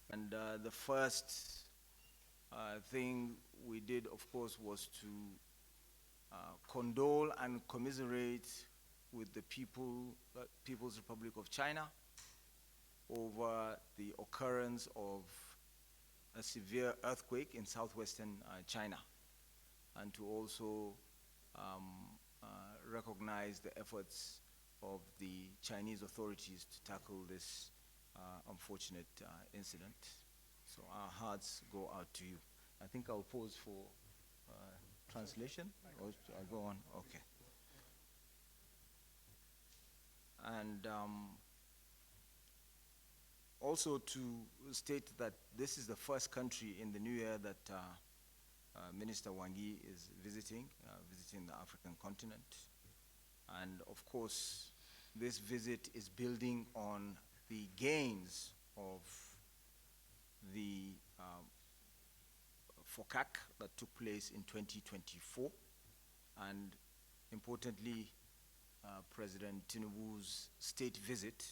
And the first thing we did, of course, was to condole and commiserate with the People's Republic of China over the occurrence of a severe earthquake in southwestern China, and to also recognize the efforts of the Chinese authorities to tackle this unfortunate incident. So our hearts go out to you. I think I'll pause for translation, or I'll go on? Okay. And also to state that this is the first country in the new year that Minister Wang Yi is visiting the African continent. And of course, this visit is building on the gains of the FOCAC that took place in 2024, and importantly, President Tinubu's state visit,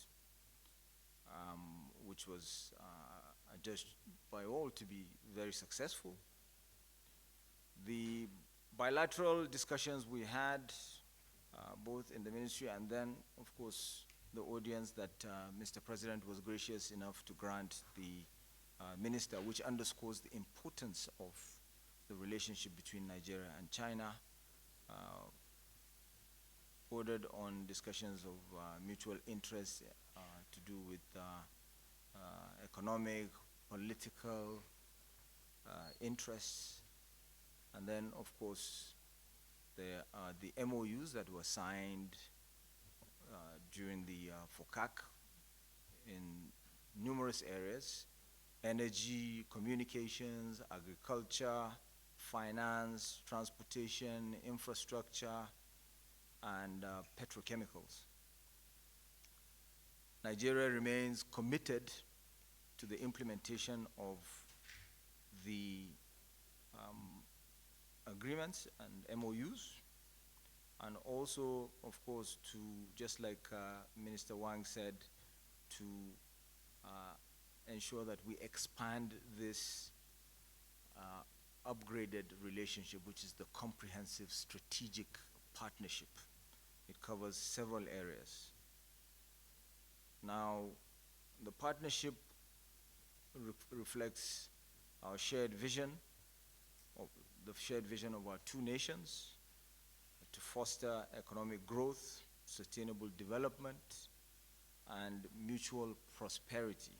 which was judged by all to be very successful. The bilateral discussions we had, both in the ministry and then, of course, the audience that Mr. President was gracious enough to grant the minister, which underscores the importance of the relationship between Nigeria and China, bordered on discussions of mutual interest to do with economic, political interests. And then, of course, there are the MOUs that were signed during the FOCAC in numerous areas: energy, communications, agriculture, finance, transportation, infrastructure, and petrochemicals. Nigeria remains committed to the implementation of the agreements and MOUs, and also, of course, to, just like Minister Wang said, to ensure that we expand this upgraded relationship, which is the comprehensive strategic partnership. It covers several areas. Now, the partnership reflects our shared vision, of our two nations, to foster economic growth, sustainable development, and mutual prosperity.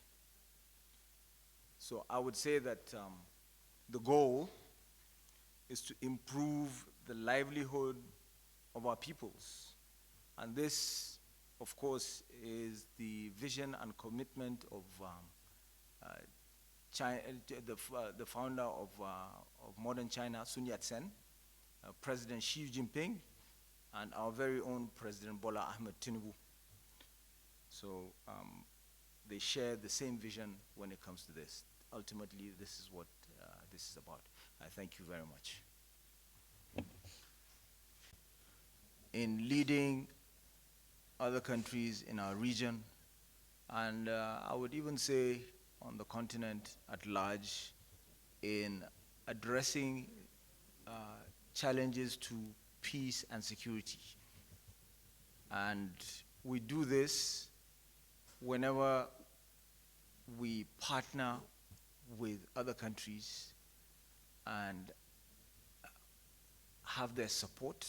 So I would say that the goal is to improve the livelihood of our peoples. And this, of course, is the vision and commitment of the founder of modern China, Sun Yat-sen, President Xi Jinping, and our very own President Bola Tinubu. So they share the same vision when it comes to this. Ultimately, this is what this is about. I thank you very much. In leading other countries in our region, and I would even say on the continent at large, in addressing challenges to peace and security. And we do this whenever we partner with other countries and have their support,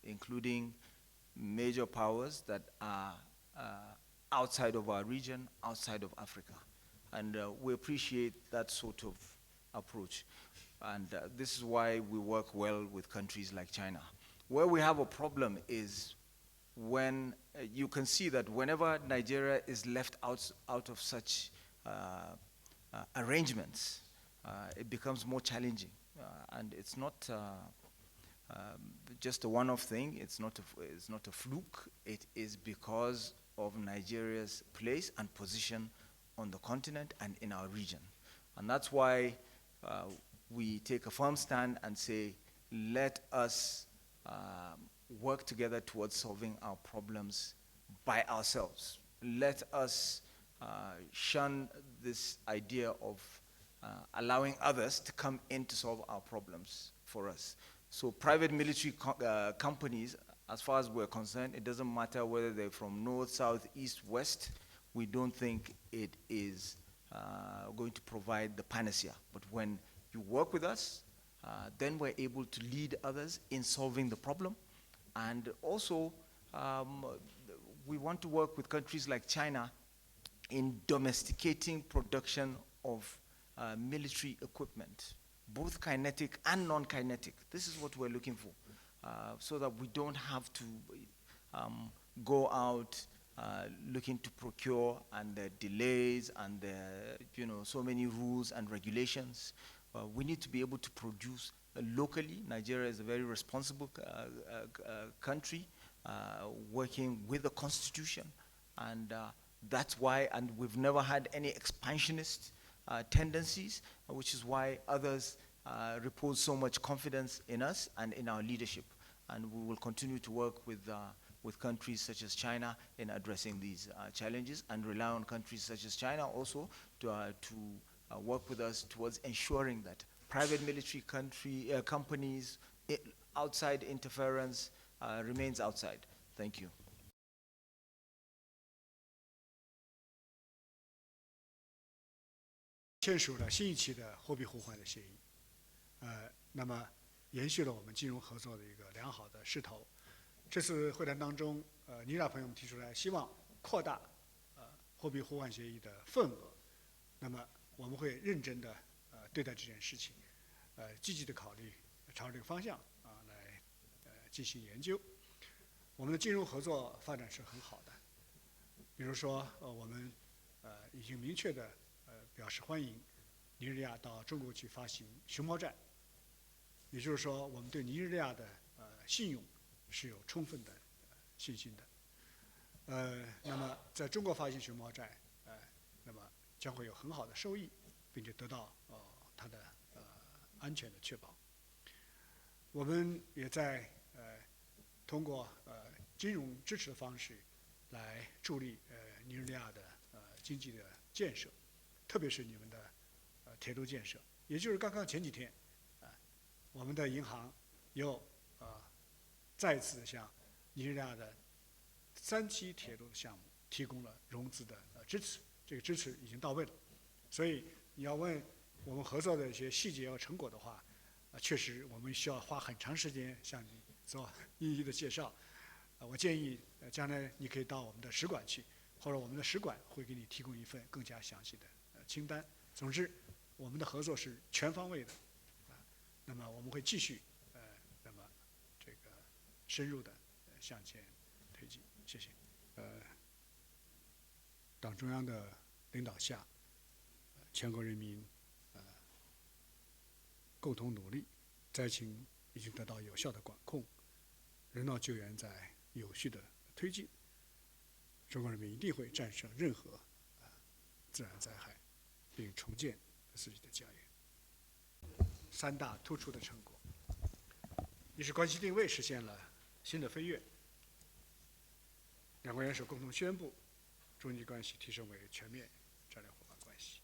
including major powers that are outside of our region, outside of Africa. And we appreciate that sort of approach. And this is why we work well with countries like China. Where we have a problem is when you can see that whenever Nigeria is left out of such arrangements, it becomes more challenging. And it's not just a one-off thing. It's not a fluke. It is because of Nigeria's place and position on the continent and in our region. And that's why we take a firm stand and say, let us work together towards solving our problems by ourselves. Let us shun this idea of allowing others to come in to solve our problems for us. So private military companies, as far as we're concerned, it doesn't matter whether they're from north, south, east, west, we don't think it is going to provide the panacea. But when you work with us, then we're able to lead others in solving the problem. And also, we want to work with countries like China in domesticating production of military equipment, both kinetic and non-kinetic. This is what we're looking for, so that we don't have to go out looking to procure, and there are delays, and there are, so many rules and regulations. We need to be able to produce locally. Nigeria is a very responsible country, working with the constitution, and that's why, and we've never had any expansionist tendencies, which is why others repose so much confidence in us and in our leadership. And we will continue to work with countries such as China in addressing these challenges, and rely on countries such as China also to work with us towards ensuring that private military companies, outside interference remains outside. Thank you.签署了新一期的货币互换的协议，那么延续了我们金融合作的一个良好的势头。这次会谈当中，尼日利亚朋友们提出来希望扩大货币互换协议的份额，那么我们会认真的对待这件事情，积极的考虑朝这个方向来进行研究。我们的金融合作发展是很好的，比如说我们已经明确的表示欢迎尼日利亚到中国去发行熊猫债，也就是说我们对尼日利亚的信用是有充分的信心的。那么在中国发行熊猫债，那么将会有很好的收益，并且得到它的安全的确保。我们也在通过金融支持的方式来助力尼日利亚的经济的建设，特别是你们的铁路建设。也就是刚刚前几天，我们的银行又再次向尼日利亚的3期铁路的项目提供了融资的支持，这个支持已经到位了。所以你要问我们合作的一些细节和成果的话，确实我们需要花很长时间向你做一一的介绍。我建议将来你可以到我们的使馆去，或者我们的使馆会给你提供一份更加详细的清单。总之，我们的合作是全方位的，那么我们会继续那么这个深入的向前推进。谢谢。党中央的领导下，全国人民共同努力，灾情已经得到有效的管控，人道救援在有序的推进。中国人民一定会战胜任何自然灾害，并重建自己的家园。3大突出的成果：一是关系定位实现了新的飞跃，两国元首共同宣布中尼关系提升为全面战略伙伴关系；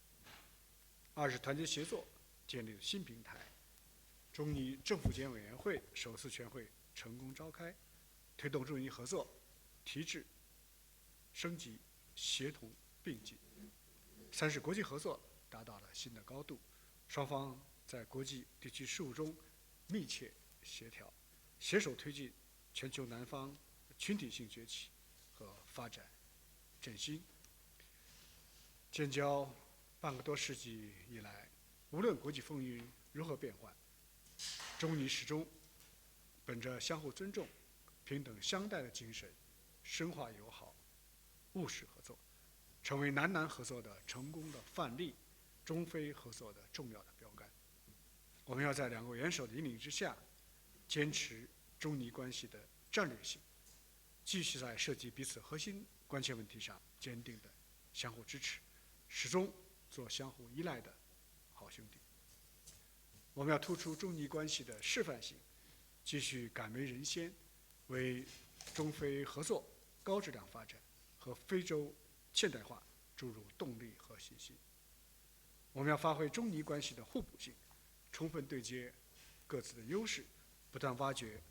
二是团结协作建立了新平台，中尼政府间委员会首次全会成功召开，推动中尼合作提质、升级、协同并进；三是国际合作达到了新的高度，双方在国际地区事务中密切协调，携手推进全球南方群体性崛起和发展振兴。建交半个多世纪以来，无论国际风云如何变幻，中尼始终本着相互尊重、平等相待的精神，深化友好、务实合作，成为南南合作的成功的范例，中非合作的重要的标杆。我们要在两国元首的引领之下，坚持中尼关系的战略性，继续在涉及彼此核心关切问题上坚定的相互支持，始终做相互依赖的好兄弟。我们要突出中尼关系的示范性，继续敢为人先，为中非合作高质量发展和非洲现代化注入动力和信心。我们要发挥中尼关系的互补性，充分对接各自的优势，不断挖掘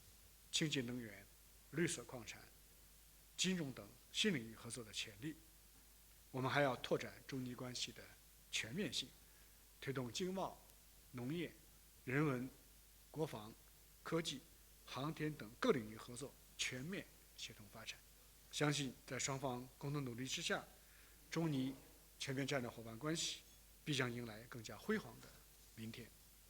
清洁能源、绿色矿产、金融等新领域合作的潜力。我们还要拓展中尼关系的全面性，推动经贸、农业、人文、国防、科技、航天等各领域合作全面协同发展。相信在双方共同努力之下，中尼全面战略伙伴关系必将迎来更加辉煌的明天。